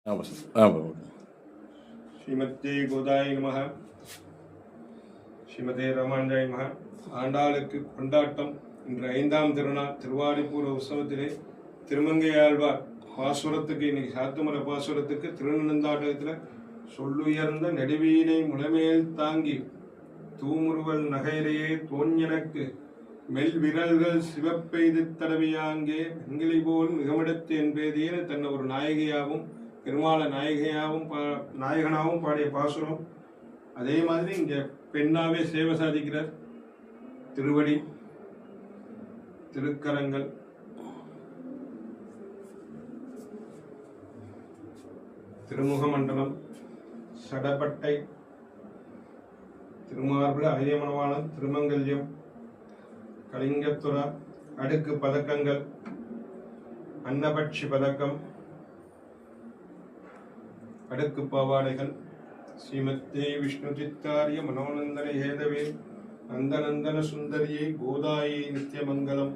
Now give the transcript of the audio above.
ஆமாம் சார். ஆமாம். ஸ்ரீமத்தே கோதாய நமः. ஸ்ரீமதே ராமானுஜாய நமः. ஆண்டாளுக்கு கொண்டாட்டம். இன்று 5ஆம் திருநாள் திருவாடிப்பூர உற்சவத்திலே திருமங்கையாழ்வார் பாசுரத்துக்கு இன்னைக்கு சாத்துமர பாசுரத்துக்கு திருநந்தாட்டத்தில் சொல்லுயர்ந்த நெடுவீனை முளமேல் தாங்கி தூமுருவல் நகையிலேயே தோஞ்சனக்கு மெல் விரல்கள் சிவப்பெய்து தடவியாங்கே வெண்கிளி போல் மிகமிடத்து என்பேதியே தன்னை ஒரு நாயகியாகவும் பெருமாள நாயகனாகவும் பாடிய பாசுரம். அதே மாதிரி இங்க பெண்ணாவே சேவை சாதிக்கிறார். திருவடி, திருக்கரங்கள், திருமுக மண்டலம், சடப்பட்டை, திருமார்புல அரியமனவாளம், திருமங்கல்யம், கலிங்கத்துரா, அடுக்கு பதக்கங்கள், அன்னபட்சி பதக்கம், அடுக்கு பாவாடைகள். ஸ்ரீமத்தே விஷ்ணு சித்தாரிய மனோநந்தன ஹேதவே நந்தநந்தன சுந்தரியை கோதாயை நித்தியமங்கலம்.